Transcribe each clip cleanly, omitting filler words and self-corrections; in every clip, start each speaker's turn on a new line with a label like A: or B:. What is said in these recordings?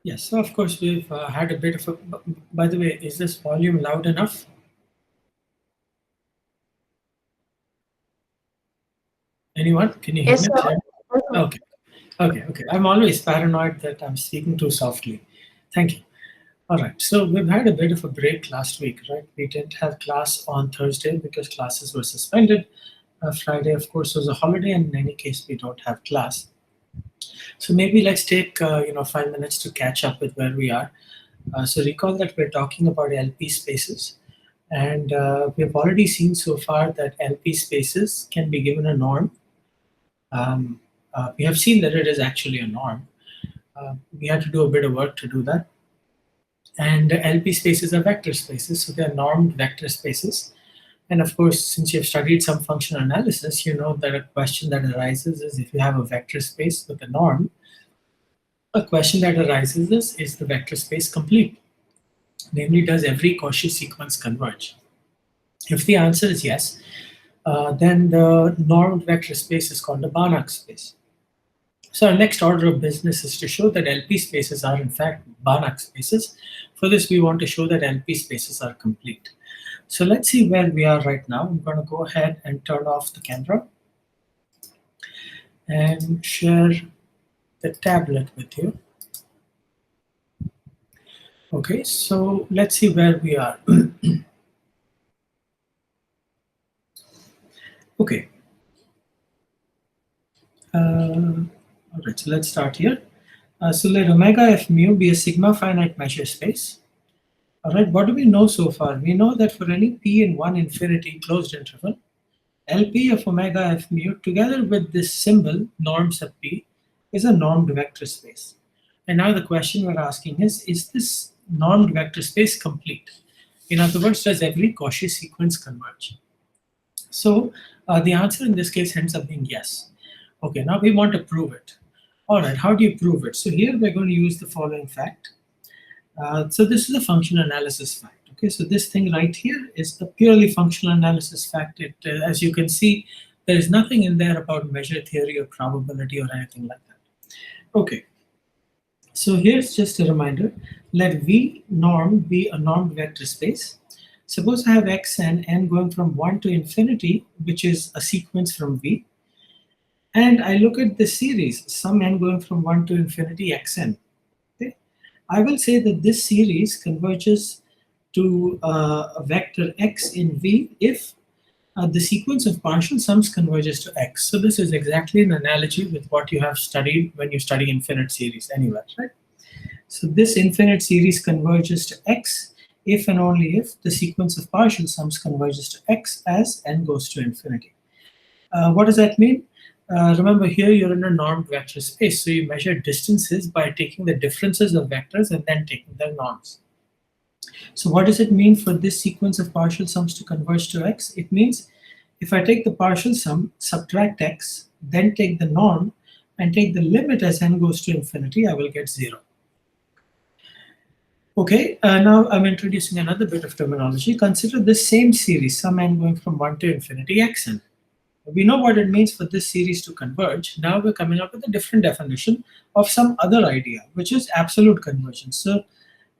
A: Yes, so of course we've had a bit of a. By the way, is this volume loud enough? Anyone? Can you hear
B: Yes,
A: me
B: sir.
A: clearly? Okay, okay. I'm always paranoid that I'm speaking too softly. Thank you. All right, so we've had a bit of a break last week, right? We didn't have class on Thursday because classes were suspended. Friday, of course, was a holiday, and in any case, we don't have class. So maybe let's take 5 minutes to catch up with where we are. So recall that we're talking about LP spaces, and we've already seen so far that LP spaces can be given a norm. We have seen that it is actually a norm. We had to do a bit of work to do that. And LP spaces are vector spaces, so they are normed vector spaces. And of course, since you've studied some functional analysis, you know that a question that arises is if you have a vector space with a norm, a question that arises is the vector space complete? Namely, does every Cauchy sequence converge? If the answer is yes, then the normed vector space is called a Banach space. So our next order of business is to show that LP spaces are in fact Banach spaces. For this, we want to show that LP spaces are complete. So let's see where we are right now. I'm going to go ahead and turn off the camera and share the tablet with you. Okay, so let's see where we are. Okay. All right, so let's start here. So let omega f mu be a sigma finite measure space. All right, what do we know so far? We know that for any p in 1 infinity closed interval, LP of omega f mu together with this symbol norm sub p is a normed vector space. And now the question we're asking is this normed vector space complete? In other words, does every Cauchy sequence converge? So the answer in this case ends up being yes. Okay, now we want to prove it. All right, how do you prove it? So here we're going to use the following fact. So this is a functional analysis fact. Okay, so this thing right here is the purely functional analysis fact. As you can see, there is nothing in there about measure theory or probability or anything like that. Okay, so here's just a reminder. Let V norm be a normed vector space. Suppose I have x and n going from 1 to infinity, which is a sequence from V. And I look at the series, some n going from 1 to infinity xn. Okay? I will say that this series converges to a vector x in V if the sequence of partial sums converges to x. So this is exactly an analogy with what you have studied when you study infinite series anywhere, right? So this infinite series converges to x if and only if the sequence of partial sums converges to x as n goes to infinity. What does that mean? Remember here you're in a normed vector space, so you measure distances by taking the differences of vectors and then taking their norms. So what does it mean for this sequence of partial sums to converge to x? It means if I take the partial sum, subtract x, then take the norm, and take the limit as n goes to infinity, I will get 0. Okay, now I'm introducing another bit of terminology. Consider this same series, some n going from 1 to infinity xn. We know what it means for this series to converge. Now we're coming up with a different definition of some other idea, which is absolute convergence. So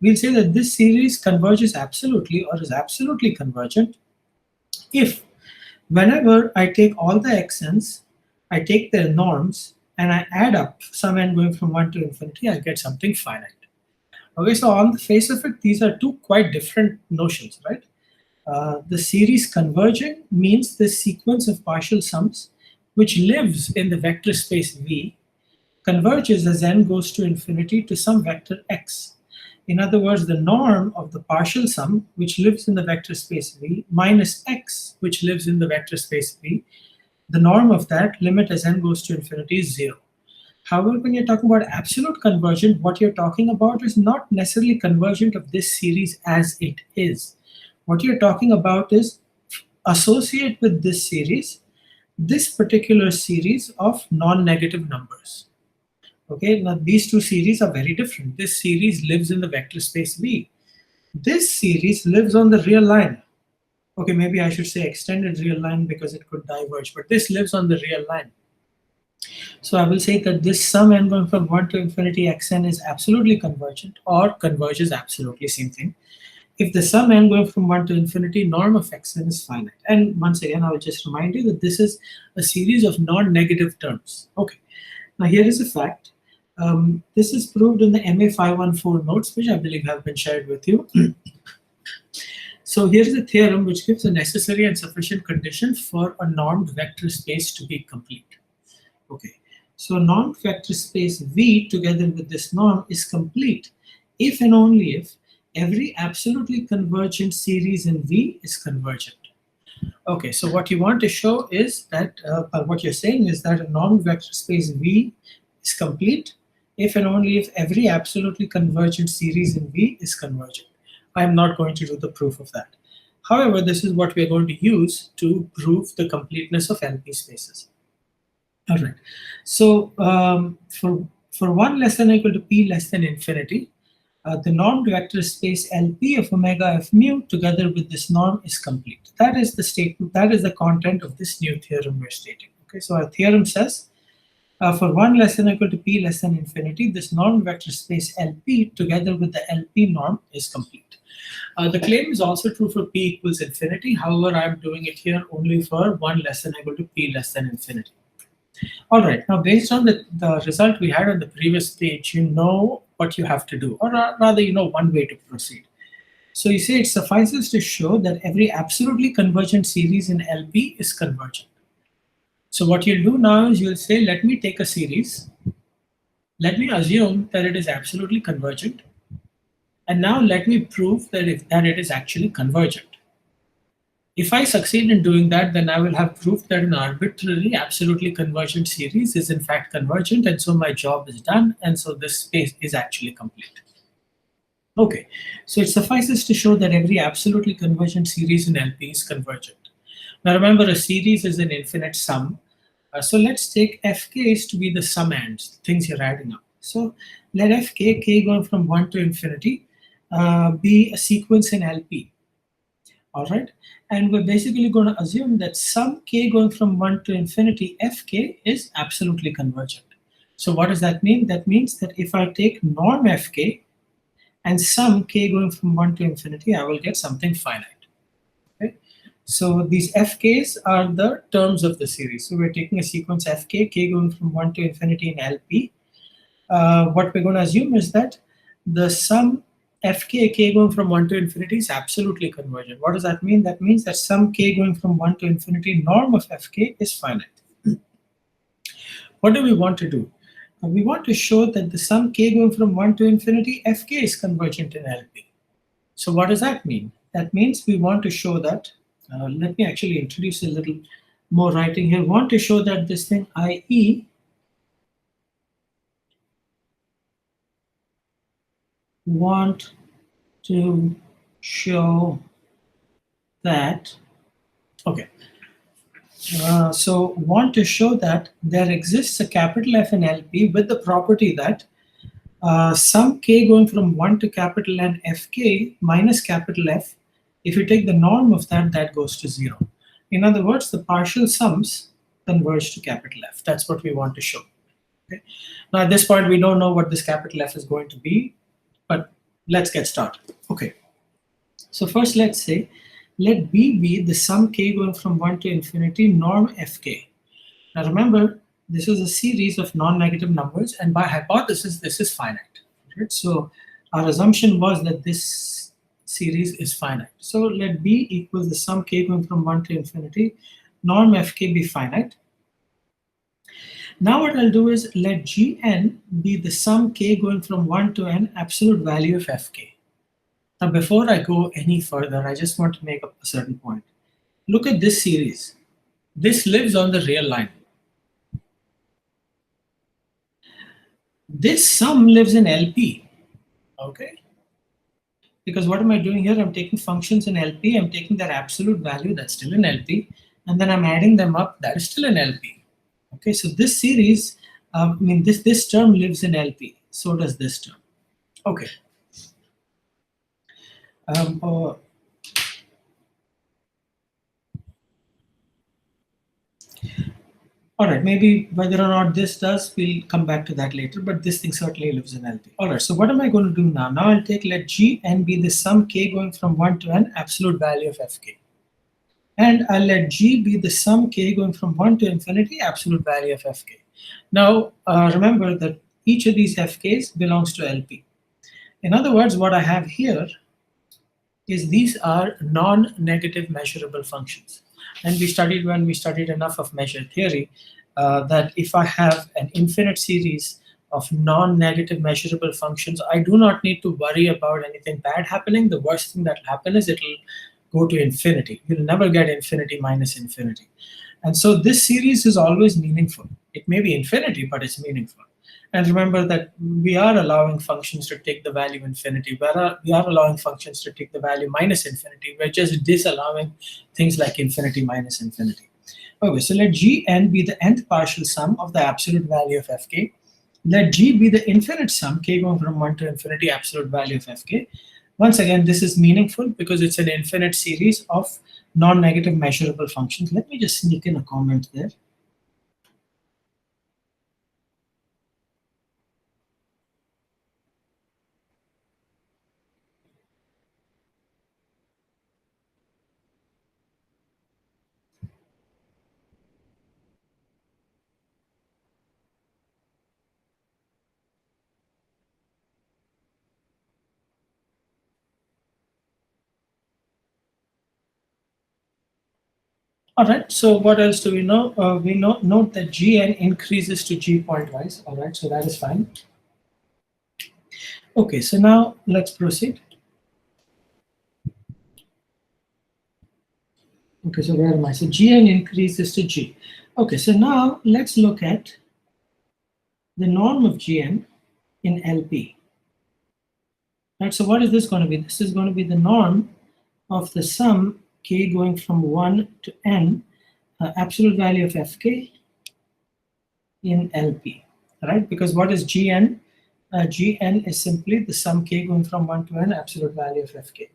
A: we'll say that this series converges absolutely or is absolutely convergent if whenever I take all the xn's, I take their norms, and I add up some n going from 1 to infinity, I get something finite. Okay, so on the face of it, these are two quite different notions, right? The series converging means this sequence of partial sums, which lives in the vector space V, converges as n goes to infinity to some vector x. In other words, the norm of the partial sum, which lives in the vector space V, minus x, which lives in the vector space V, the norm of that limit as n goes to infinity is 0. However, when you're talking about absolute convergent, what you're talking about is not necessarily convergent of this series as it is. What you're talking about is associate with this series, this particular series of non-negative numbers. Okay, now these two series are very different. This series lives in the vector space V. This series lives on the real line. Okay, maybe I should say extended real line because it could diverge, but this lives on the real line. So I will say that this sum n going from 1 to infinity xn is absolutely convergent, or converges absolutely, same thing, if the sum n going from 1 to infinity norm of xn is finite. And once again, I will just remind you that this is a series of non-negative terms. Okay, now here is a fact. This is proved in the MA 514 notes, which I believe have been shared with you. So here's a theorem which gives a necessary and sufficient condition for a normed vector space to be complete. Okay, so normed vector space V together with this norm is complete if and only if every absolutely convergent series in V is convergent. Okay, so what you want to show is that, what you're saying is that a normed vector space V is complete if and only if every absolutely convergent series in V is convergent. I'm not going to do the proof of that. However, this is what we're going to use to prove the completeness of LP spaces. All right. So for 1 less than or equal to p less than infinity, the normed vector space LP of omega f mu together with this norm is complete. That is the statement. That is the content of this new theorem we're stating. Okay. So our theorem says for 1 less than or equal to p less than infinity, this normed vector space LP together with the LP norm is complete. The claim is also true for p equals infinity. However, I'm doing it here only for 1 less than or equal to p less than infinity. All right, now based on the result we had on the previous page, you know what you have to do, or rather, you know one way to proceed. So you say it suffices to show that every absolutely convergent series in LP is convergent. So what you'll do now is you'll say, let me take a series, let me assume that it is absolutely convergent, and now let me prove that it is actually convergent. If I succeed in doing that, then I will have proof that an arbitrary, absolutely convergent series is in fact convergent, and so my job is done, and so this space is actually complete. Okay, so it suffices to show that every absolutely convergent series in LP is convergent. Now remember, a series is an infinite sum. So let's take fk's to be the summands, things you're adding up. So let fk, k going from 1 to infinity, be a sequence in LP. All right, and we're basically going to assume that sum k going from 1 to infinity fk is absolutely convergent. So what does that mean? That means that if I take norm fk and sum k going from 1 to infinity, I will get something finite. Okay, so these fk's are the terms of the series. So we're taking a sequence fk, k going from 1 to infinity in LP. What we're going to assume is that the sum fk, k going from 1 to infinity is absolutely convergent. What does that mean? That means that sum k going from 1 to infinity norm of fk is finite. What do we want to do? We want to show that the sum k going from 1 to infinity fk is convergent in LP. So what does that mean? That means we want to show that, let me actually introduce a little more writing here. We want to show that this thing IE want to show that, okay, so want to show that there exists a capital F in LP with the property that sum k going from 1 to capital N fk minus capital F, if you take the norm of that, that goes to 0. In other words, the partial sums converge to capital F. That's what we want to show. Okay? Now at this point, we don't know what this capital F is going to be, but let's get started. Okay. So first, let's say, let B be the sum k going from 1 to infinity norm fk. Now remember, this is a series of non-negative numbers, and by hypothesis, this is finite. Right? So our assumption was that this series is finite. So let B equals the sum k going from 1 to infinity, norm fk be finite. Now what I'll do is let Gn be the sum k going from 1 to n absolute value of fk. Now, before I go any further, I just want to make a certain point. Look at this series. This lives on the real line. This sum lives in LP. Okay? Because what am I doing here? I'm taking functions in LP, I'm taking their absolute value, that's still in LP, and then I'm adding them up, that is still in LP. Okay, so this series, this term lives in LP. So does this term. Okay. All right, maybe whether or not this does, we'll come back to that later, but this thing certainly lives in LP. All right, so what am I going to do now? Now I'll take, let Gn be the sum k going from 1 to n absolute value of fk. And I'll let G be the sum k going from 1 to infinity absolute value of fk. Now, remember that each of these fk's belongs to LP. In other words, what I have here is these are non-negative measurable functions. And we studied, when we studied enough of measure theory, that if I have an infinite series of non-negative measurable functions, I do not need to worry about anything bad happening. The worst thing that will happen is it'll go to infinity. You'll never get infinity minus infinity. And so this series is always meaningful. It may be infinity, but it's meaningful. And remember that we are allowing functions to take the value infinity. We are allowing functions to take the value minus infinity. We're just disallowing things like infinity minus infinity. Okay, so let Gn be the nth partial sum of the absolute value of fk. Let G be the infinite sum, k going from 1 to infinity absolute value of fk. Once again, this is meaningful because it's an infinite series of non-negative measurable functions. Let me just sneak in a comment there. All right, so what else do we know? We note that Gn increases to G pointwise. All right, so that is fine. Okay, so now let's proceed. Okay, so where am I? So Gn increases to G. Okay, so now let's look at the norm of Gn in LP. Right, so what is this going to be? This is going to be the norm of the sum k going from 1 to n, absolute value of fk in LP, right? Because what is Gn? Gn is simply the sum k going from 1 to n absolute value of fk.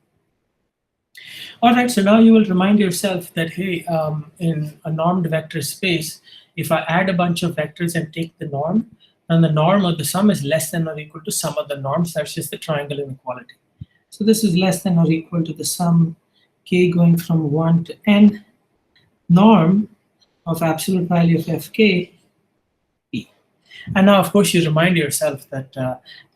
A: All right, so now you will remind yourself that, hey, in a normed vector space, if I add a bunch of vectors and take the norm, then the norm of the sum is less than or equal to sum of the norms. That's just the triangle inequality. So this is less than or equal to the sum k going from 1 to n norm of absolute value of fk. And now, of course, you remind yourself that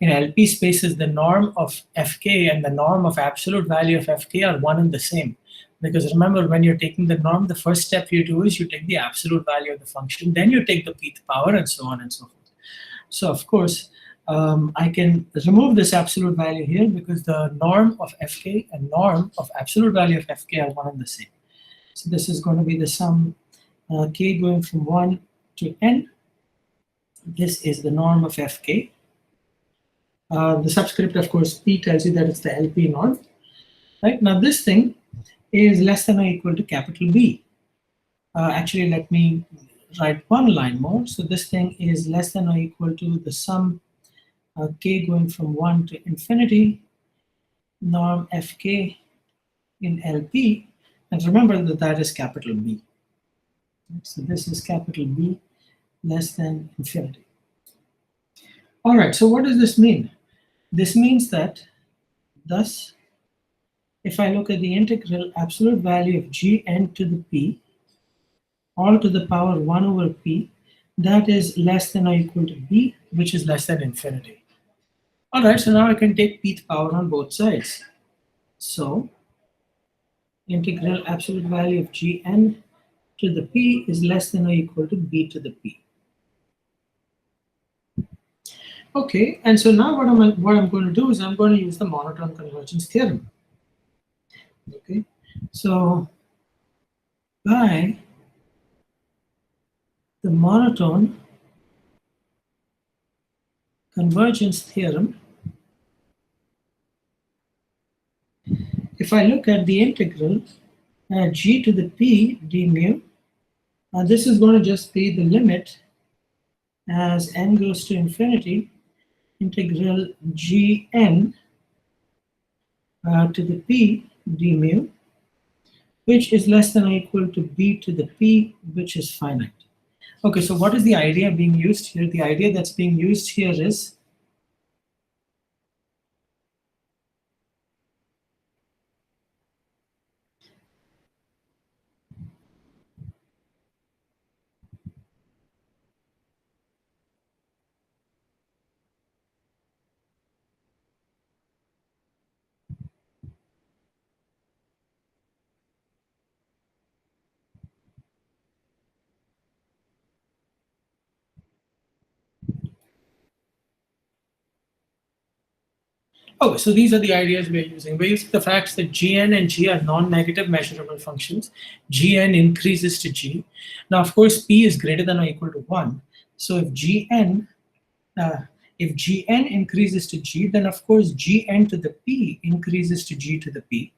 A: in LP spaces, the norm of fk and the norm of absolute value of fk are one and the same. Because remember, when you're taking the norm, the first step you do is you take the absolute value of the function, then you take the pth power, and so on and so forth. So, of course, I can remove this absolute value here because the norm of fk and norm of absolute value of fk are one and the same. So this is going to be the sum k going from 1 to n. This is the norm of fk. The subscript, of course, p tells you that it's the LP norm. Right now, this thing is less than or equal to capital B. Actually, let me write one line more. So this thing is less than or equal to the sum k going from 1 to infinity norm fk in LP. And remember that that is capital B. So this is capital B less than infinity. All right, so what does this mean? This means that, thus, if I look at the integral absolute value of Gn to the p, all to the power 1 over p, that is less than or equal to b, which is less than infinity. All right, so now I can take pth power on both sides. So integral absolute value of Gn to the p is less than or equal to b to the p. Okay, and so now what I'm going to do is I'm going to use the monotone convergence theorem. Okay, so by the monotone convergence theorem, if I look at the integral g to the p d mu, this is going to just be the limit as n goes to infinity, integral gn to the p d mu, which is less than or equal to b to the p, which is finite. Okay, so what is the idea being used here? The idea that's being used here is okay, so these are the ideas we're using. We're using the facts that Gn and G are non-negative measurable functions. Gn increases to G. Now, of course, P is greater than or equal to 1. So uh, if Gn increases to G, then of course Gn to the P increases to G to the P.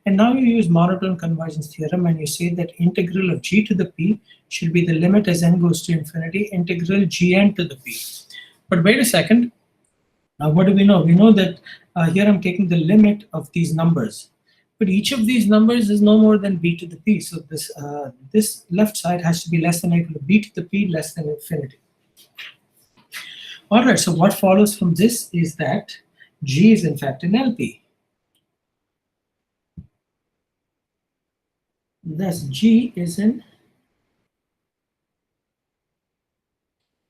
A: And now you use monotone convergence theorem and you say that integral of G to the P should be the limit as n goes to infinity, integral Gn to the P. But wait a second, now, what do we know? We know that here I'm taking the limit of these numbers, but each of these numbers is no more than b to the p. So this left side has to be less than or equal to b to the p less than infinity. All right. So what follows from this is that g is in fact an LP. Thus, g is an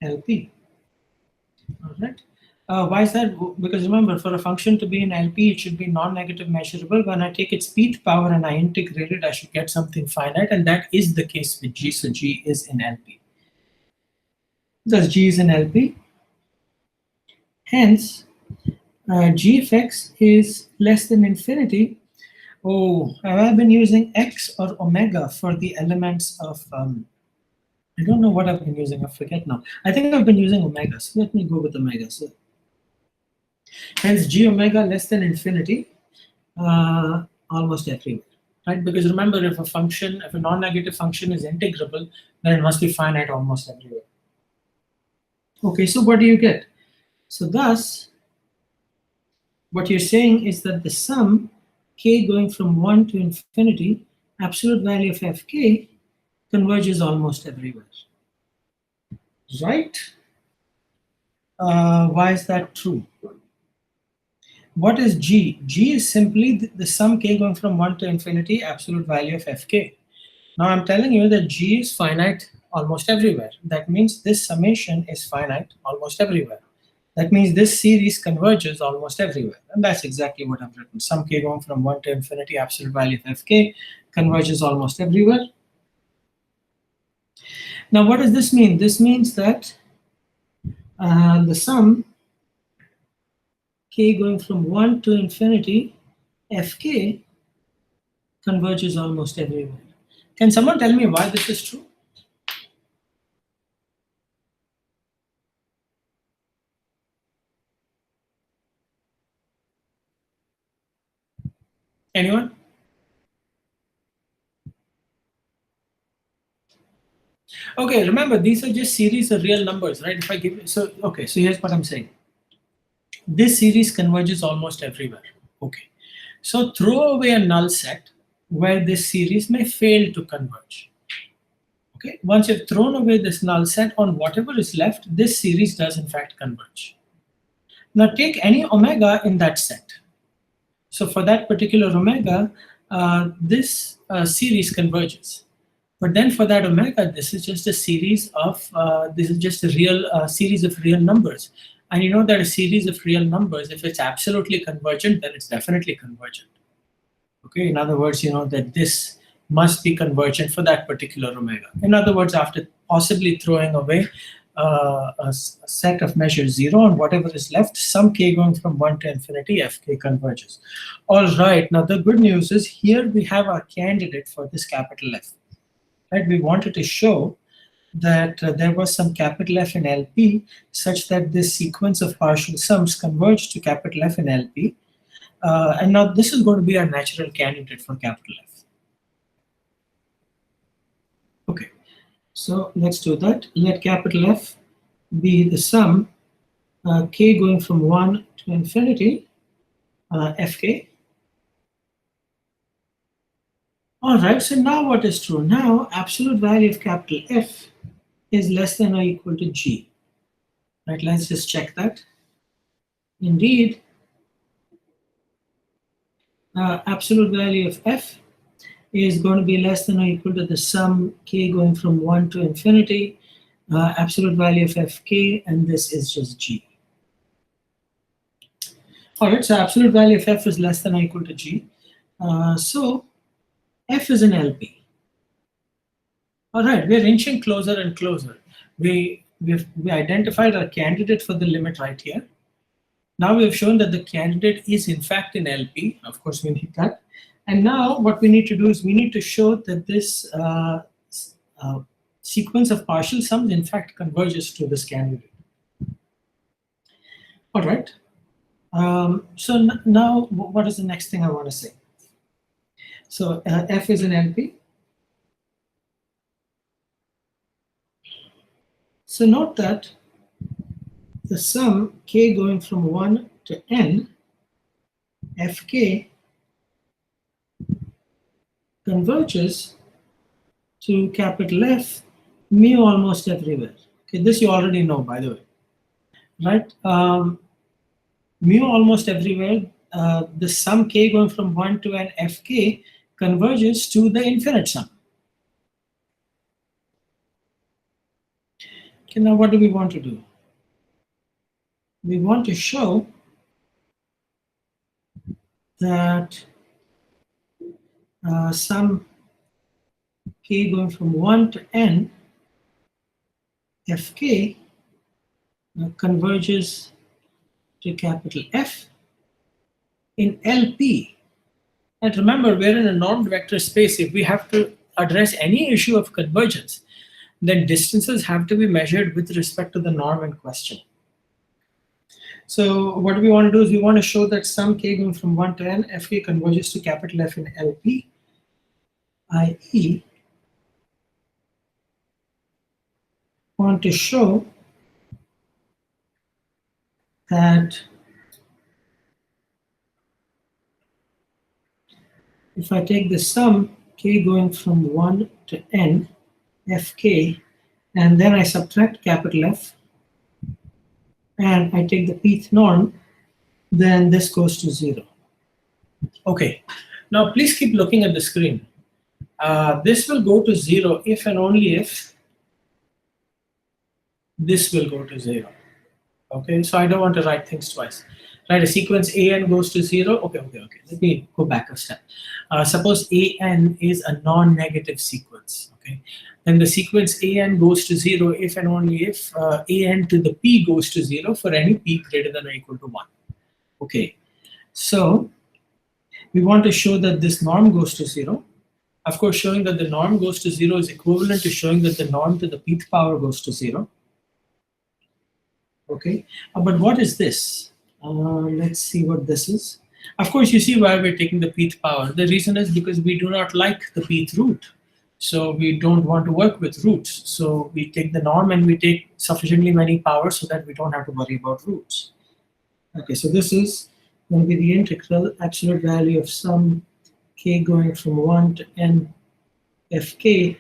A: LP. All right. Why is that? Because remember, for a function to be an LP, it should be non-negative measurable. When I take its pth power and I integrate it, I should get something finite, and that is the case with G. So G is an LP. Thus, G is an LP. Hence, G of x is less than infinity. Oh, have I been using x or omega for the elements of? I don't know what I've been using. I forget now. I think I've been using omega. So let me go with omega. So hence, G omega less than infinity, almost everywhere, right? Because remember, if a non-negative function is integrable, then it must be finite almost everywhere. Okay, so what do you get? So thus, what you're saying is that the sum k going from 1 to infinity, absolute value of fk, converges almost everywhere, right? Why is that true? What is G? G is simply the sum k going from 1 to infinity, absolute value of fk. Now I'm telling you that G is finite almost everywhere. That means this summation is finite almost everywhere. That means this series converges almost everywhere. And that's exactly what I've written. Sum k going from 1 to infinity, absolute value of fk, converges almost everywhere. Now what does this mean? This means that the sum k going from 1 to infinity, fk, converges almost everywhere. Can someone tell me why this is true? Anyone? Okay, remember these are just series of real numbers, right? If I give so okay, so here's what I'm saying. This series converges almost everywhere. Okay. So throw away a null set where this series may fail to converge. Okay. Once you've thrown away this null set, on whatever is left, this series does in fact converge. Now take any omega in that set. So for that particular omega, this series converges. But then for that omega, this is just a series of, this is just a real series of real numbers. And you know that a series of real numbers, if it's absolutely convergent, then it's definitely convergent. Okay, in other words, you know that this must be convergent for that particular omega. In other words, after possibly throwing away a set of measures 0 and whatever is left, some k going from 1 to infinity, fk converges. All right, now the good news is here we have our candidate for this capital F. Right, we wanted to show that there was some capital F in LP such that this sequence of partial sums converged to capital F in LP. And now this is going to be our natural candidate for capital F. Okay, so let's do that. Let capital F be the sum k going from 1 to infinity, fk. All right, so now what is true? Now absolute value of capital F is less than or equal to G. Right, let's just check that. Indeed, absolute value of f is going to be less than or equal to the sum k going from 1 to infinity, absolute value of fk, and this is just G. All right, so absolute value of f is less than or equal to G. So f is an LP. All right, we're inching closer and closer. We identified our candidate for the limit right here. Now we've shown that the candidate is in fact in LP. Of course, we need that. And now what we need to do is we need to show that this sequence of partial sums in fact converges to this candidate. All right. So now what is the next thing I want to say? So f is an LP. So note that the sum k going from 1 to n, fk, converges to capital F, mu almost everywhere. Okay, this you already know, by the way, right? Mu almost everywhere, the sum k going from 1 to n fk converges to the infinite sum. Okay, now what do we want to do? We want to show that sum k going from 1 to n fk converges to capital F in LP. And remember, we're in a normed vector space. If we have to address any issue of convergence, then distances have to be measured with respect to the norm in question. So what we want to do is we want to show that sum k going from 1 to n fk converges to capital F in LP, i.e. want to show that if I take the sum k going from 1 to n fk and then I subtract capital F and I take the pth norm, then this goes to 0. Okay, now please keep looking at the screen. This will go to 0 if and only if this will go to 0. Okay, so I don't want to write things twice. Right, a sequence an goes to 0. Okay. Let me go back a step. Suppose an is a non-negative sequence. Okay, then the sequence an goes to 0 if and only if an to the p goes to 0 for any p greater than or equal to 1. Okay, so we want to show that this norm goes to 0. Of course, showing that the norm goes to 0 is equivalent to showing that the norm to the pth power goes to 0. Okay, but what is this? Let's see what this is. Of course, you see why we're taking the pth power. The reason is because we do not like the pth root. So we don't want to work with roots. So we take the norm and we take sufficiently many powers so that we don't have to worry about roots. Okay, so this is going to be the integral absolute value of sum k going from 1 to n fk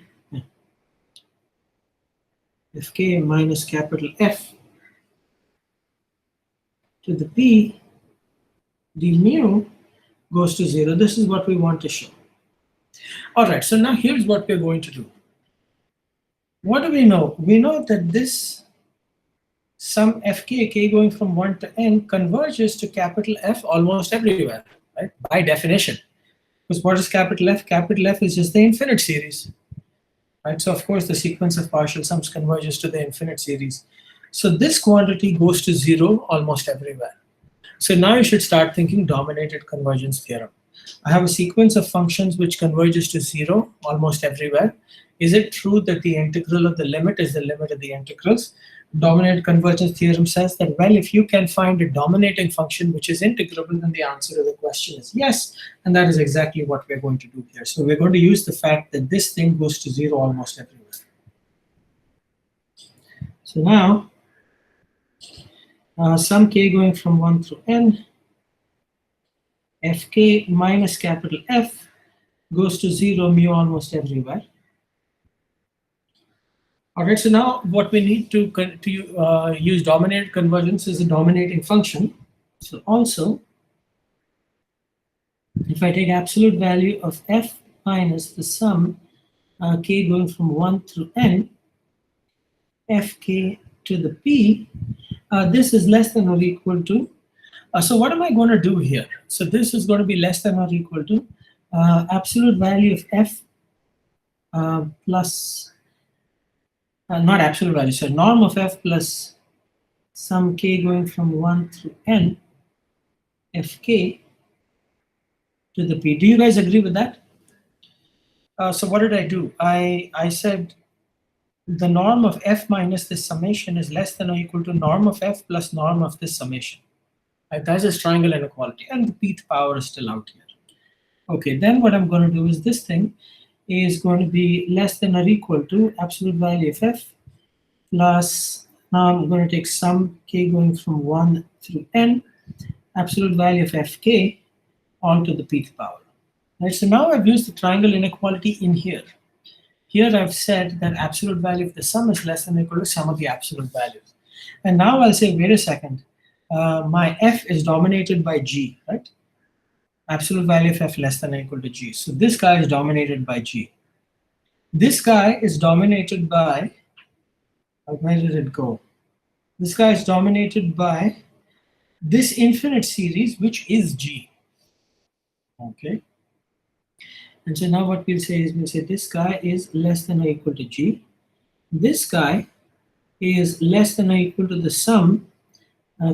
A: minus capital F to the p d mu goes to 0. This is what we want to show. All right, so now here's what we're going to do. What do we know? We know that this sum fk, k going from 1 to n, converges to capital F almost everywhere, right? By definition. Because what is capital F? Capital F is just the infinite series, right? So of course the sequence of partial sums converges to the infinite series. So this quantity goes to 0 almost everywhere. So now you should start thinking dominated convergence theorem. I have a sequence of functions which converges to 0 almost everywhere. Is it true that the integral of the limit is the limit of the integrals? Dominated convergence theorem says that, well, if you can find a dominating function which is integrable, then the answer to the question is yes. And that is exactly what we're going to do here. So we're going to use the fact that this thing goes to 0 almost everywhere. So now, sum k going from 1 through n, fk minus capital F goes to 0 mu almost everywhere. All right, so now what we need to use dominated convergence is a dominating function. So also, if I take absolute value of f minus the sum k going from 1 through n, fk to the p, this is less than or equal to. So what am I going to do here? So this is going to be less than or equal to absolute value of f plus, not absolute value, so norm of f plus some k going from 1 through n fk to the p. Do you guys agree with that? So what did I do? I said the norm of f minus this summation is less than or equal to norm of f plus norm of this summation. Right? That's a triangle inequality, and the pth power is still out here. Okay, then what I'm going to do is this thing is going to be less than or equal to absolute value of f plus, now I'm going to take sum k going from 1 through n, absolute value of fk onto the pth power. Right, so now I've used the triangle inequality in here. Here I've said that absolute value of the sum is less than or equal to sum of the absolute values. And now I'll say, wait a second, my f is dominated by g, right? Absolute value of f less than or equal to g. So this guy is dominated by g. This guy is dominated by, where did it go? This guy is dominated by this infinite series, which is g. Okay. And so now what we'll say is, we'll say this guy is less than or equal to g. This guy is less than or equal to the sum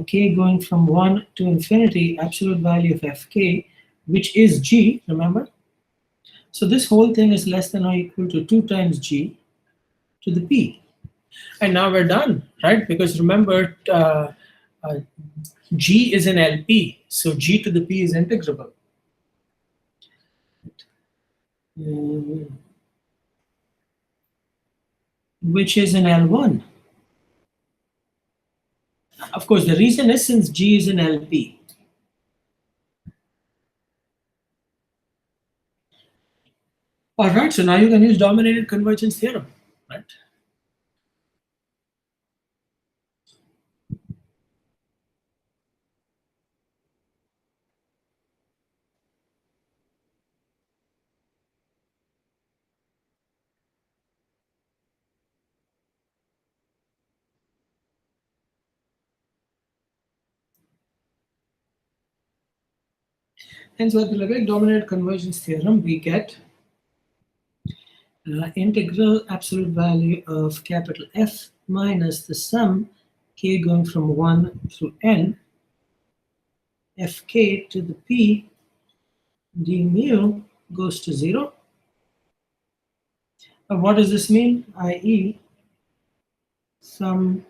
A: k going from 1 to infinity, absolute value of fk, which is g, remember? So this whole thing is less than or equal to 2 times g to the p. And now we're done, right? Because remember, g is an LP, so g to the p is integrable. Which is an L1. Of course, the reason is since g is an LP. All right, so now you can use dominated convergence theorem, right? And so with the Lebesgue dominated convergence theorem, we get integral absolute value of capital F minus the sum k going from 1 through n fk to the p d mu goes to 0. What does this mean? I.e., sum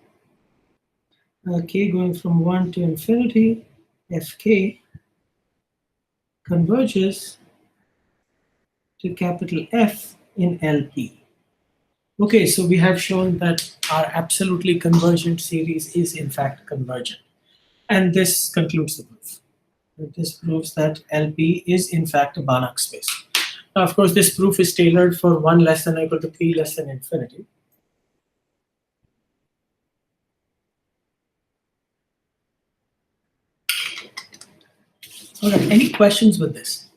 A: k going from 1 to infinity fk converges to capital F in LP. Okay, so we have shown that our absolutely convergent series is in fact convergent. And this concludes the proof. This proves that LP is in fact a Banach space. Now, of course, this proof is tailored for 1 less than or equal to p less than infinity. All right, any questions with this?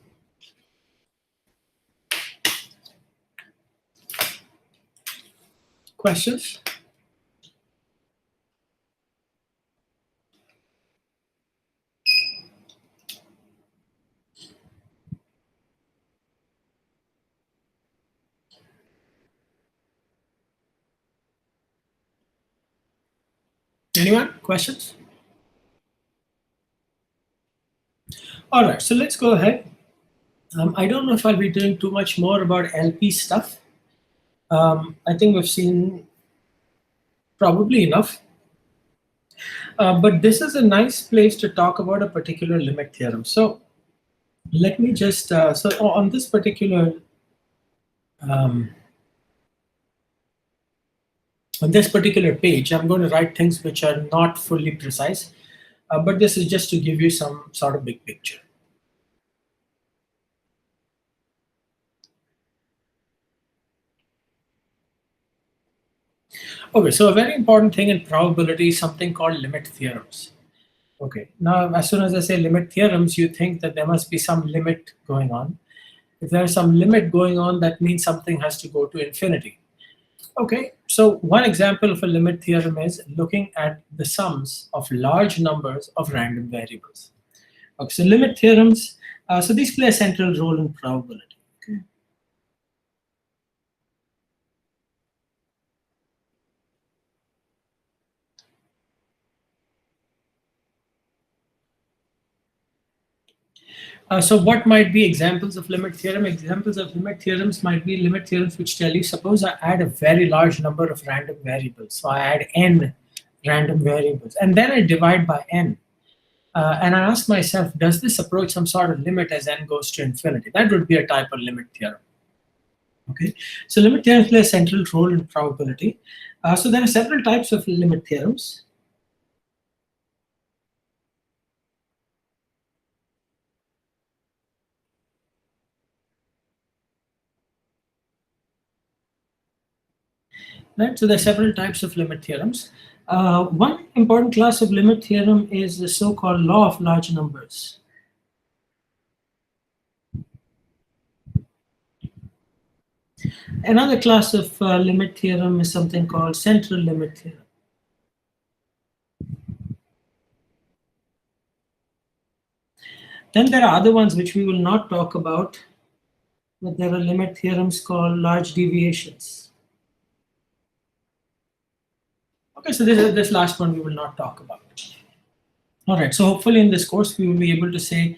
A: Questions? Anyone? Questions? All right, so let's go ahead. I don't know if I'll be doing too much more about LP stuff. I think we've seen probably enough. But this is a nice place to talk about a particular limit theorem. So let me just, so on this particular, on this particular page, I'm going to write things which are not fully precise, but this is just to give you some sort of big picture. Okay, so a very important thing in probability is something called limit theorems. Okay, now as soon as I say limit theorems, you think that there must be some limit going on. If there's some limit going on, that means something has to go to infinity. Okay, so one example of a limit theorem is looking at the sums of large numbers of random variables. Okay, so limit theorems, so these play a central role in probability. Okay. So what might be examples of limit theorem? Examples of limit theorems might be limit theorems which tell you, suppose I add a very large number of random variables. So I add n random variables, and then I divide by n. And I ask myself, does this approach some sort of limit as n goes to infinity? That would be a type of limit theorem. Okay, so limit theorems play a central role in probability. So there are several types of limit theorems. Right, so there are several types of limit theorems. One important class of limit theorem is the so-called law of large numbers. Another class of limit theorem is something called central limit theorem. Then there are other ones which we will not talk about, but there are limit theorems called large deviations. Okay, so this last one we will not talk about. All right, so hopefully in this course we will be able to say,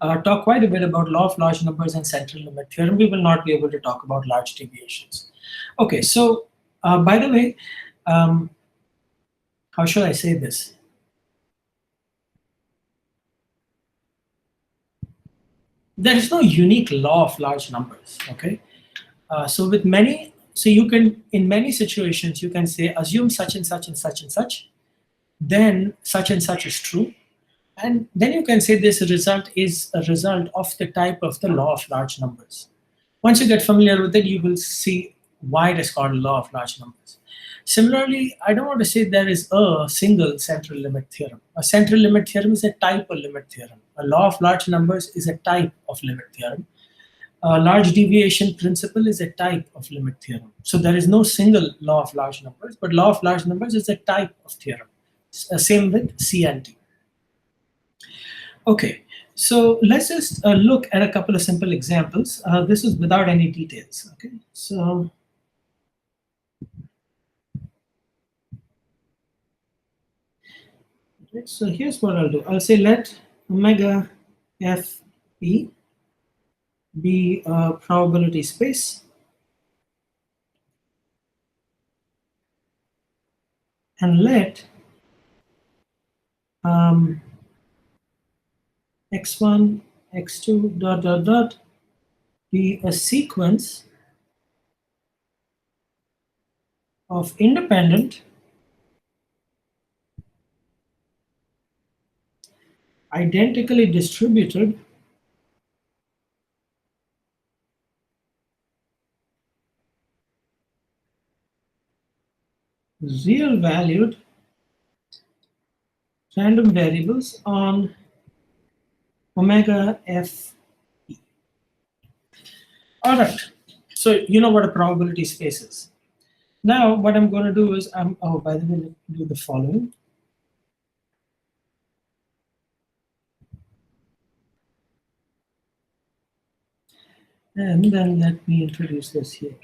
A: talk quite a bit about law of large numbers and central limit theorem. We will not be able to talk about large deviations. Okay, so by the way, how should I say this? There is no unique law of large numbers, okay? So with many, so you can, in many situations, you can say, assume such and such and such and such, then such and such is true. And then you can say this result is a result of the type of the law of large numbers. Once you get familiar with it, you will see why it is called law of large numbers. Similarly, I don't want to say there is a single central limit theorem. A central limit theorem is a type of limit theorem. A law of large numbers is a type of limit theorem. A large deviation principle is a type of limit theorem. So there is no single law of large numbers, but law of large numbers is a type of theorem. Same with C and T. Okay, so let's just look at a couple of simple examples. This is without any details. Okay, so so here's what I'll do. I'll say let omega f p be a probability space, and let x1, x2, dot, dot, dot be a sequence of independent, identically distributed real valued random variables on omega f. All right, so you know what a probability space is. Now what I'm going to do is, oh, by the way, let me do the following. And then let me introduce this here.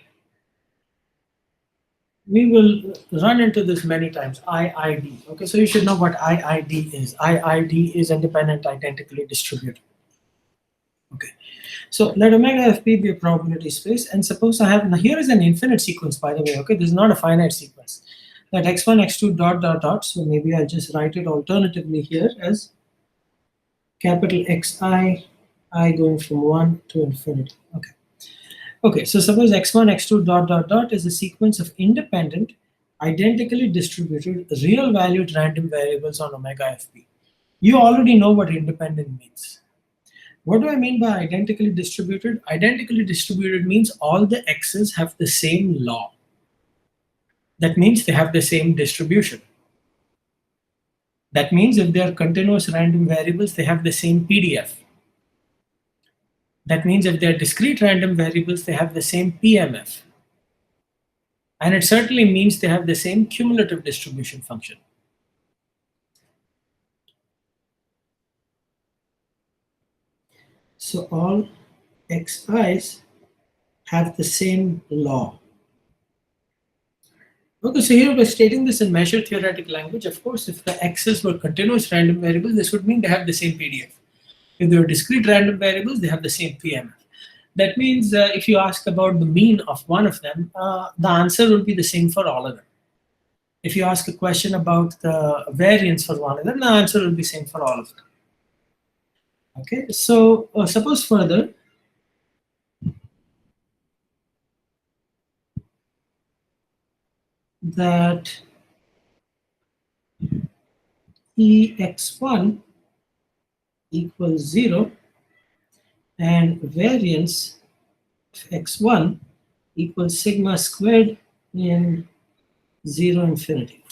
A: We will run into this many times, IID. Okay, so you should know what IID is. IID is independent identically distributed. Okay, so let omega fp be a probability space, and suppose I have, now here is an infinite sequence, by the way. Okay, this is not a finite sequence. That x1, x2, dot, dot, dot. So maybe I'll just write it alternatively here as capital Xi, I going from 1 to infinity. Okay. Okay, so suppose x1, x2, dot, dot, dot is a sequence of independent, identically distributed, real valued random variables on omega fp. You already know what independent means. What do I mean by identically distributed? Identically distributed means all the x's have the same law. That means they have the same distribution. That means if they are continuous random variables, they have the same PDF. That means if they are discrete random variables, they have the same PMF. And it certainly means they have the same cumulative distribution function. So all xi's have the same law. Okay, so here we're stating this in measure theoretic language. Of course, if the x's were continuous random variables, this would mean they have the same PDF. If they were discrete random variables, they have the same PMF. That means if you ask about the mean of one of them, the answer will be the same for all of them. If you ask a question about the variance for one of them, the answer will be same for all of them. Okay, so suppose further that ex1 equals 0 and variance of x1 equals sigma squared in 0 infinity.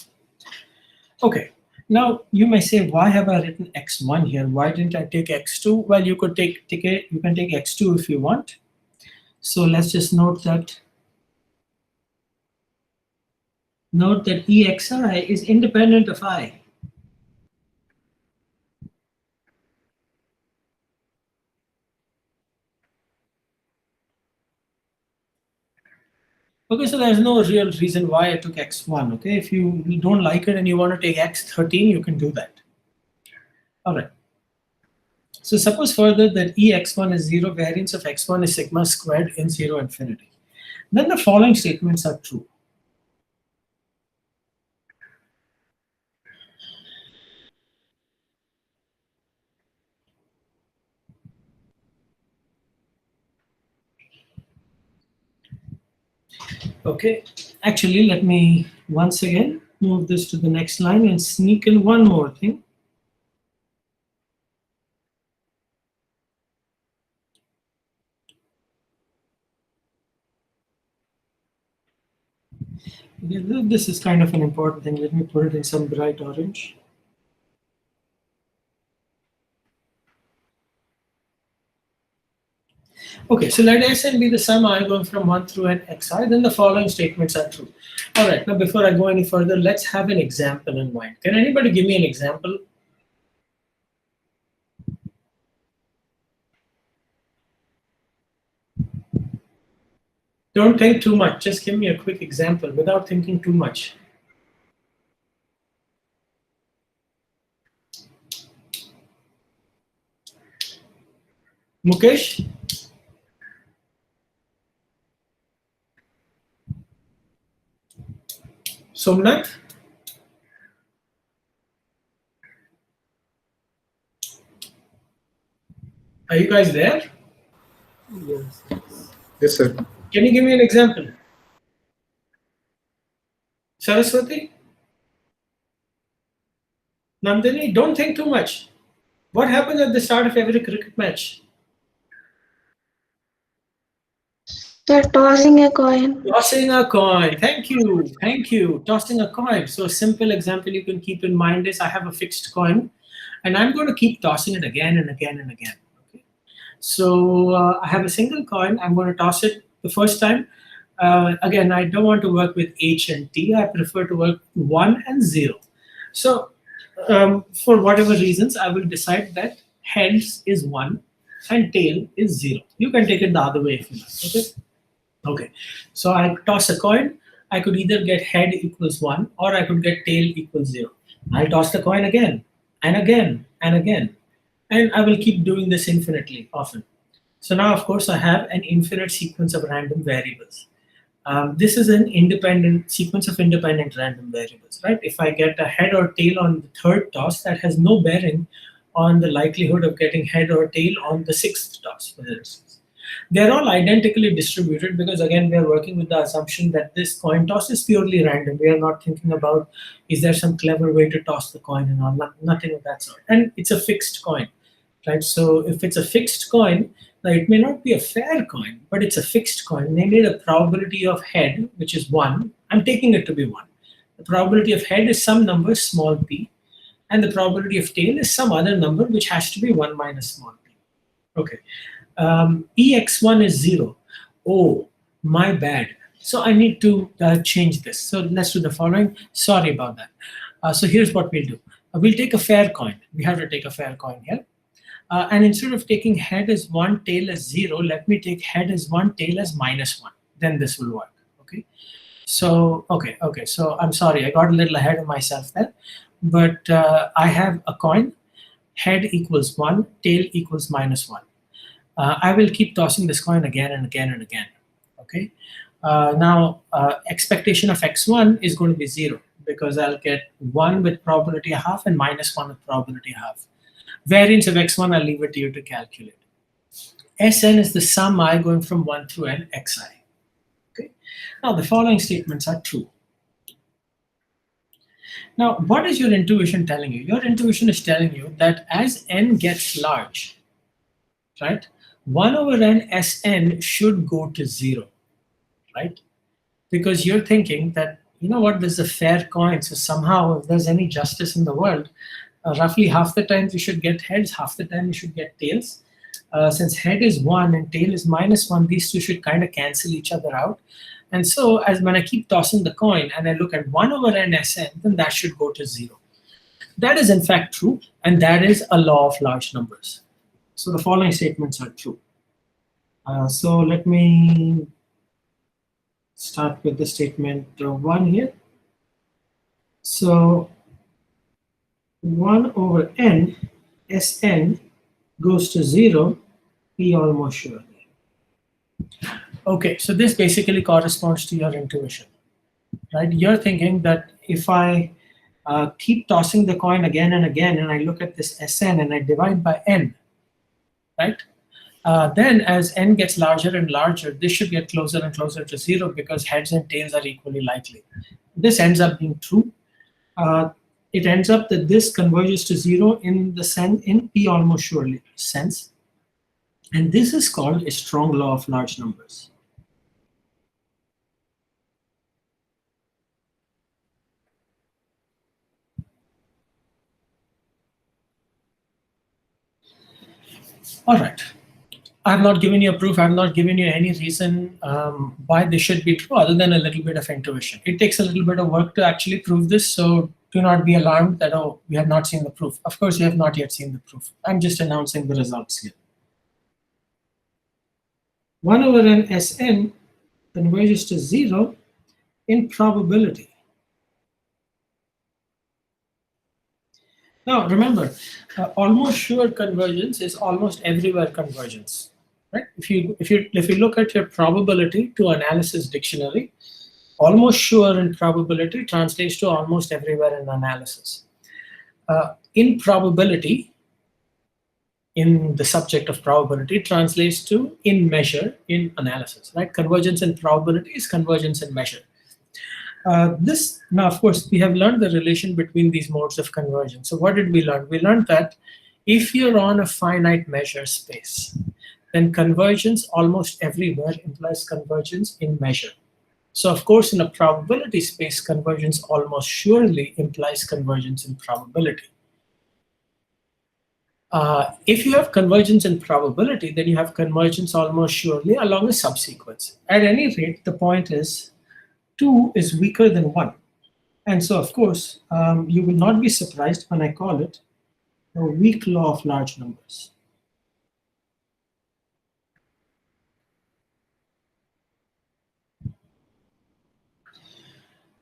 A: Okay, now you may say, why have I written x1 here? Why didn't I take x2? Well, you could you can take x2 if you want. So let's just note that exi is independent of I. Okay, so there's no real reason why I took x1. Okay, if you don't like it and you want to take x13, you can do that. All right. So suppose further that ex1 is 0, variance of x1 is sigma squared in 0 infinity. Then the following statements are true. Okay, actually, let me once again move this to the next line and sneak in one more thing. This is kind of an important thing. Let me put it in some bright orange. Okay, so let Sn be the sum I going from 1 through n xi, then the following statements are true. All right, now before I go any further, let's have an example in mind. Can anybody give me an example? Don't think too much, just give me a quick example without thinking too much. Mukesh? Somnath? Are you guys there?
B: Yes. Yes, sir.
A: Can you give me an example? Saraswati? Nandini, don't think too much. What happens at the start of every cricket match?
C: Sir, tossing a coin.
A: Tossing a coin. Thank you. Thank you. Tossing a coin. So a simple example you can keep in mind is I have a fixed coin and I'm going to keep tossing it again and again and again. Okay. So I have a single coin. I'm going to toss it the first time. Again, I don't want to work with H and T. I prefer to work 1 and 0. So for whatever reasons, I will decide that heads is 1 and tail is 0. You can take it the other way if you like. Okay. Okay, so I toss a coin. I could either get head equals 1 or I could get tail equals 0. I'll toss the coin again and again and again. And I will keep doing this infinitely often. So now, of course, I have an infinite sequence of random variables. This is an independent sequence of independent random variables, right? If I get a head or tail on the third toss, that has no bearing on the likelihood of getting head or tail on the sixth toss, for instance. They're all identically distributed because, again, we are working with the assumption that this coin toss is purely random. We are not thinking about, is there some clever way to toss the coin and all, nothing of that sort. And it's a fixed coin, right? So if it's a fixed coin, now it may not be a fair coin, but it's a fixed coin. Namely, the probability of head, which is 1, I'm taking it to be 1. The probability of head is some number small p, and the probability of tail is some other number which has to be 1 minus small p. Okay. Ex1 is 0. Oh, my bad. So I need to change this. So let's do the following. Sorry about that. So here's what we'll do. We'll take a fair coin. We have to take a fair coin here. And instead of taking head as 1, tail as 0, let me take head as 1, tail as minus 1. Then this will work. Okay. So, okay. So I'm sorry, I got a little ahead of myself there. But I have a coin. Head equals 1, tail equals minus 1. I will keep tossing this coin again and again and again. Okay. Now, expectation of x1 is going to be 0 because I'll get 1 with probability half and minus 1 with probability half. Variance of x1, I'll leave it to you to calculate. Sn is the sum I going from 1 through n xi. Okay. Now, the following statements are true. Now, what is your intuition telling you? Your intuition is telling you that as n gets large, right, 1 over n Sn should go to 0, right? Because you're thinking that, you know what, there's a fair coin, so somehow if there's any justice in the world, roughly half the time you should get heads, half the time you should get tails. Since head is 1 and tail is minus 1, these two should kind of cancel each other out. And so as when I keep tossing the coin and I look at 1 over n Sn, then that should go to 0. That is in fact true, and that is a law of large numbers. So the following statements are true. So let me start with the statement 1 here. So 1 over n Sn goes to 0, P almost surely. Okay, so this basically corresponds to your intuition, right? You're thinking that if I keep tossing the coin again and again, and I look at this Sn and I divide by n, right? Then as n gets larger and larger, this should get closer and closer to 0 because heads and tails are equally likely. This ends up being true. It ends up that this converges to 0 in the sense in P almost surely sense. And this is called a strong law of large numbers. All right. I've not given you a proof. I've not given you any reason why this should be true other than a little bit of intuition. It takes a little bit of work to actually prove this, so do not be alarmed that, oh, we have not seen the proof. Of course, you have not yet seen the proof. I'm just announcing the results here. 1 over n Sn converges to 0 in probability. Now, remember, almost sure convergence is almost everywhere convergence, right? If you look at your probability to analysis dictionary, almost sure in probability translates to almost everywhere in analysis. In probability, in the subject of probability, translates to in measure in analysis, right? Convergence in probability is convergence in measure. Now, of course, we have learned the relation between these modes of convergence. So what did we learn? We learned that if you're on a finite measure space, then convergence almost everywhere implies convergence in measure. So of course, in a probability space, convergence almost surely implies convergence in probability. If you have convergence in probability, then you have convergence almost surely along a subsequence. At any rate, the point is 2 is weaker than 1. And so, of course, you will not be surprised when I call it a weak law of large numbers.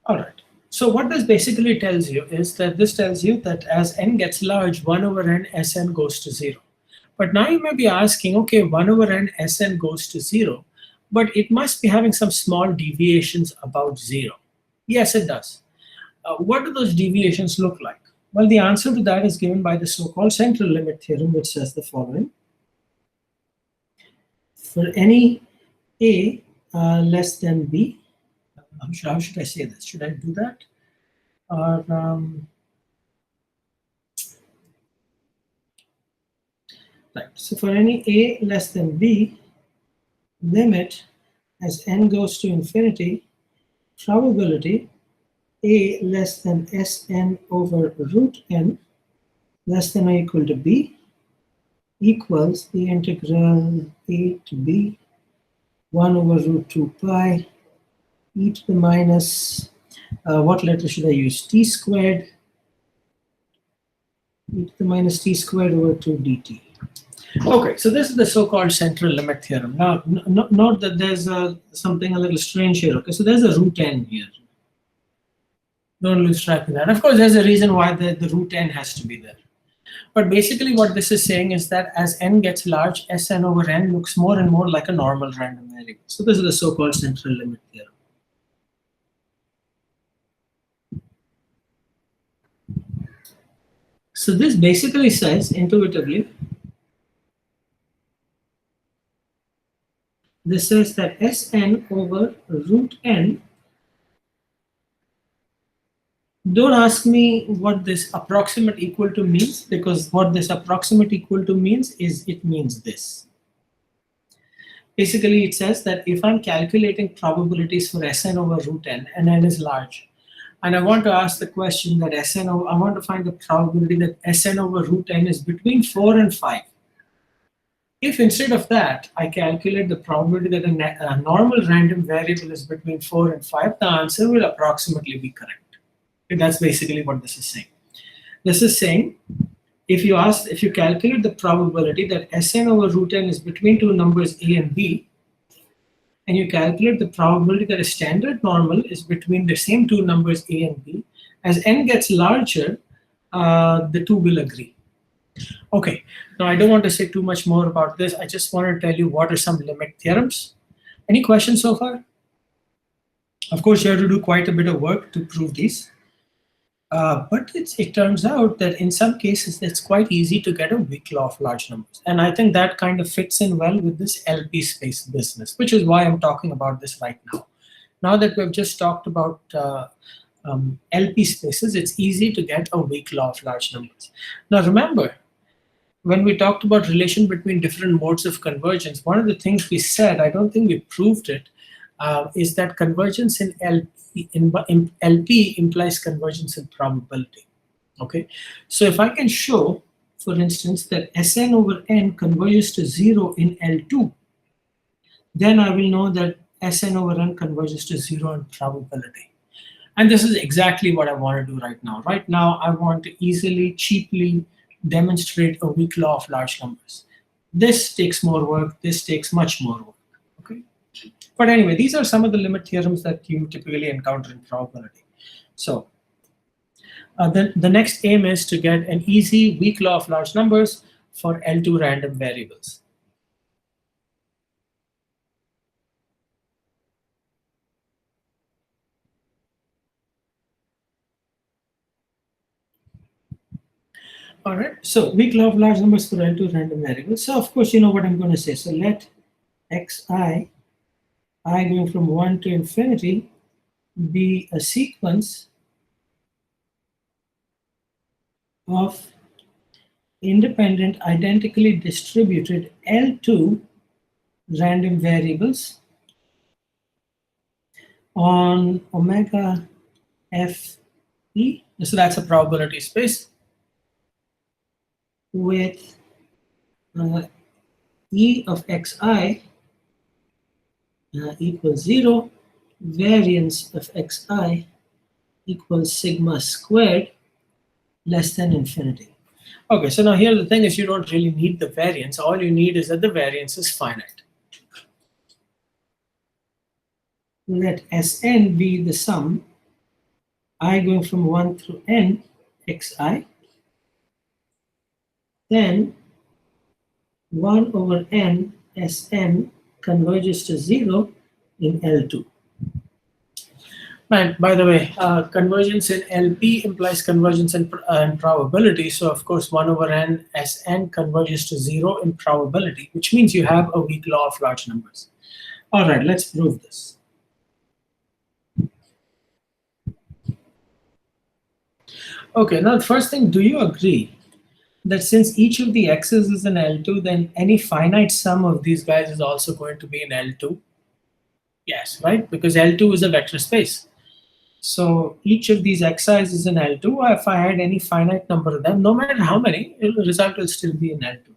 A: All right. So what this basically tells you is that this tells you that as n gets large, 1 over n Sn goes to 0. But now you may be asking, okay, 1 over n Sn goes to 0, but it must be having some small deviations about 0. Yes, it does. What do those deviations look like? Well, the answer to that is given by the so-called central limit theorem, which says the following. For any a less than b, how should I say this? Should I do that? Or, right. So for any a less than b, limit as n goes to infinity, probability a less than Sn over root n less than or equal to b equals the integral a to b 1 over root 2 pi e to the minus, what letter should I use? T squared, e to the minus t squared over 2 dt. Okay, so this is the so-called central limit theorem. Now, note that there's something a little strange here. Okay, so there's a root n here. Don't lose track of that. Of course, there's a reason why the root n has to be there. But basically what this is saying is that as n gets large, Sn over n looks more and more like a normal random variable. So this is the so-called central limit theorem. So this basically says, intuitively, this says that Sn over root n, don't ask me what this approximate equal to means, because what this approximate equal to means is it means this. Basically, it says that if I'm calculating probabilities for Sn over root n, and n is large, and I want to ask the question that I want to find the probability that Sn over root n is between 4 and 5. If instead of that, I calculate the probability that a normal random variable is between 4 and 5, the answer will approximately be correct. Okay, that's basically what this is saying. This is saying, if you calculate the probability that Sn over root n is between two numbers a and b, and you calculate the probability that a standard normal is between the same two numbers a and b, as n gets larger, the two will agree. Okay, now I don't want to say too much more about this. I just want to tell you what are some limit theorems. Any questions so far? Of course, you have to do quite a bit of work to prove these. But it turns out that in some cases, it's quite easy to get a weak law of large numbers. And I think that kind of fits in well with this LP space business, which is why I'm talking about this right now. Now that we've just talked about LP spaces, it's easy to get a weak law of large numbers. Now remember, when we talked about relation between different modes of convergence, one of the things we said, I don't think we proved it, is that convergence in LP implies convergence in probability. Okay, so if I can show, for instance, that Sn over n converges to 0 in L2, then I will know that Sn over n converges to 0 in probability. And this is exactly what I want to do right now. Right now, I want to easily, cheaply demonstrate a weak law of large numbers. This takes more work. This takes much more work. Okay. But anyway, these are some of the limit theorems that you typically encounter in probability. So the next aim is to get an easy weak law of large numbers for L2 random variables. All right, so weak law of large numbers for L2 random variables. So of course, you know what I'm going to say. So let xi, I going from 1 to infinity, be a sequence of independent, identically distributed L2 random variables on omega Fe. So that's a probability space with E of xi equals 0, variance of xi equals sigma squared less than infinity. Okay, so now here the thing is you don't really need the variance. All you need is that the variance is finite. Let Sn be the sum, I going from 1 through n xi, then 1 over n Sn converges to 0 in L2. And by the way, convergence in LP implies convergence in probability. So of course, 1 over n Sn converges to 0 in probability, which means you have a weak law of large numbers. All right, let's prove this. Okay, now the first thing, do you agree that since each of the x's is in L2, then any finite sum of these guys is also going to be in L2? Yes, right? Because L2 is a vector space. So each of these xi's is in L2. If I had any finite number of them, no matter how many, the result will still be in L2.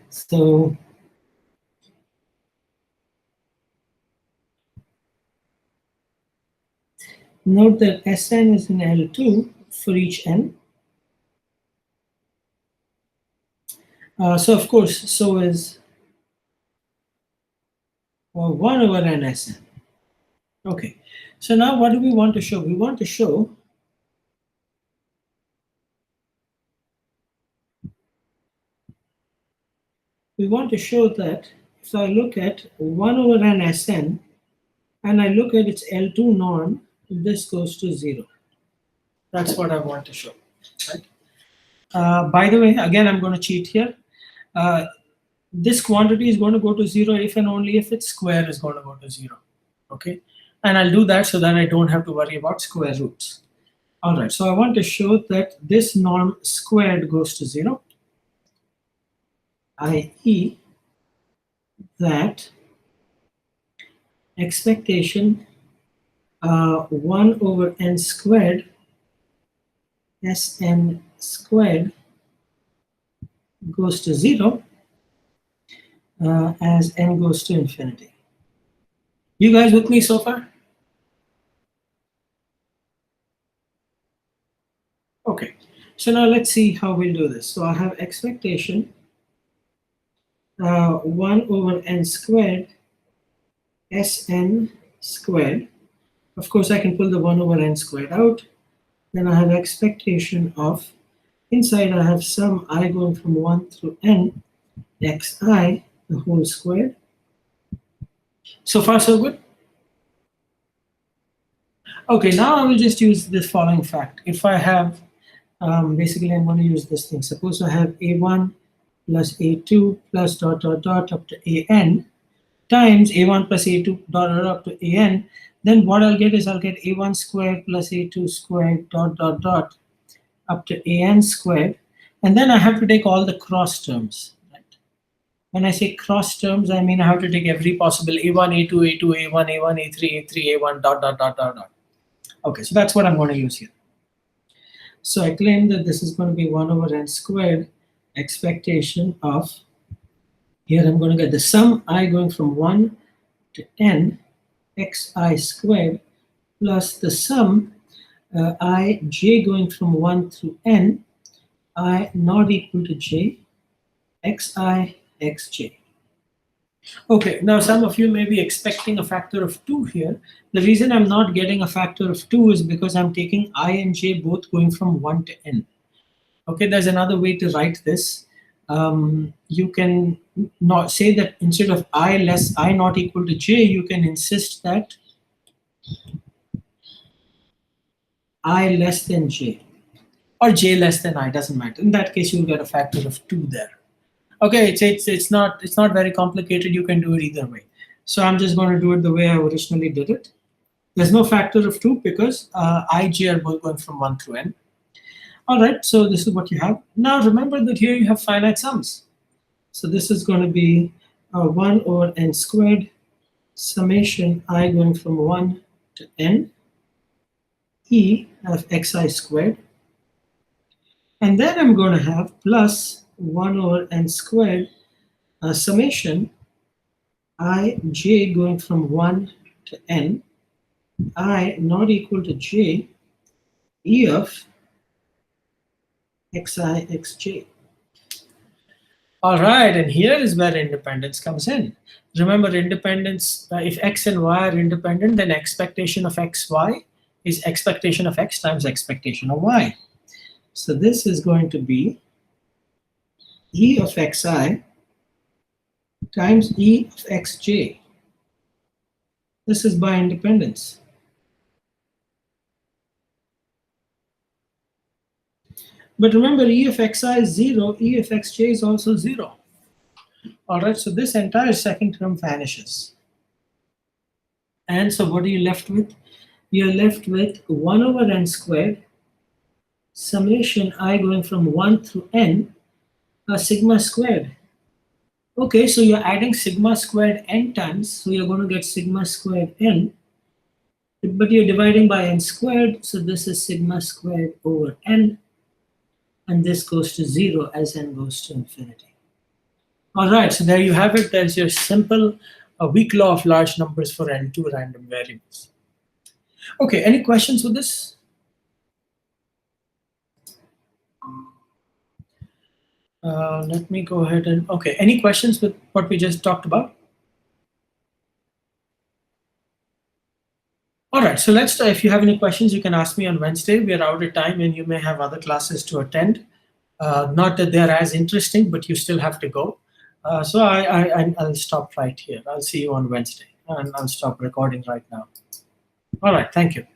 A: So note that Sn is in L2 for each n. So of course, so is 1 over n Sn. Okay, so now what do we want to show? We want to show that if I look at 1 over n Sn and I look at its L2 norm, this goes to 0. That's what I want to show. Right? By the way, again, I'm going to cheat here. This quantity is going to go to 0 if and only if its square is going to go to 0. Okay, and I'll do that so that I don't have to worry about square roots. All right, so I want to show that this norm squared goes to 0, i.e. that expectation 1 over n squared Sn squared goes to 0 as n goes to infinity. You guys with me so far? Okay, so now let's see how we'll do this. So I have expectation 1 over n squared Sn squared. Of course, I can pull the 1 over n squared out. Then I have expectation of, inside I have sum I going from 1 through n xi the whole squared. So far so good? Okay, now I will just use this following fact. If I have, basically I'm going to use this thing. Suppose I have a1 plus a2 plus dot dot dot up to an times a1 plus a2 dot dot up to an, then what I'll get is I'll get a1 squared plus a2 squared dot dot dot up to an squared, and then I have to take all the cross terms. Right? When I say cross terms, I mean I have to take every possible a1, a2, a2, a1, a1, a3, a3, a1 dot dot dot dot dot. Okay, so that's what I'm going to use here. So I claim that this is going to be 1 over n squared expectation of, here I'm going to get the sum I going from 1 to n xi squared plus the sum I j going from 1 through n I not equal to j xi xj. Okay, now some of you may be expecting a factor of 2 here. The reason I'm not getting a factor of 2 is because I'm taking I and j both going from 1 to n. Okay, there's another way to write this. You can not say that instead of I not equal to j, you can insist that I less than j or j less than I, doesn't matter. In that case, you'll get a factor of 2 there. Okay, it's not very complicated. You can do it either way. So I'm just going to do it the way I originally did it. There's no factor of 2 because I, j are both going from 1 through n. All right, so this is what you have. Now remember that here you have finite sums. So this is going to be 1 over n squared summation I going from 1 to n e of xi squared. And then I'm going to have plus 1 over n squared summation I j going from 1 to n I not equal to j e of xi xj. All right, and here is where independence comes in. Remember, independence, if x and y are independent, then expectation of xy is expectation of x times expectation of y. So this is going to be e of xi times e of xj. This is by independence. But remember, e of xi is 0, e of xj is also 0. All right, so this entire second term vanishes. And so what are you left with? You're left with 1 over n squared summation I going from 1 through n sigma squared. Okay, so you're adding sigma squared n times, so you're going to get sigma squared n, but you're dividing by n squared, so this is sigma squared over n, and this goes to 0 as n goes to infinity. All right, so there you have it. There's your simple weak law of large numbers for n2 random variables. Okay, any questions with this? Let me go ahead and, okay, any questions with what we just talked about? All right, so let's, if you have any questions, you can ask me on Wednesday. We are out of time and you may have other classes to attend. Not that they're as interesting, but you still have to go. So I'll stop right here. I'll see you on Wednesday and I'll stop recording right now. All right, thank you.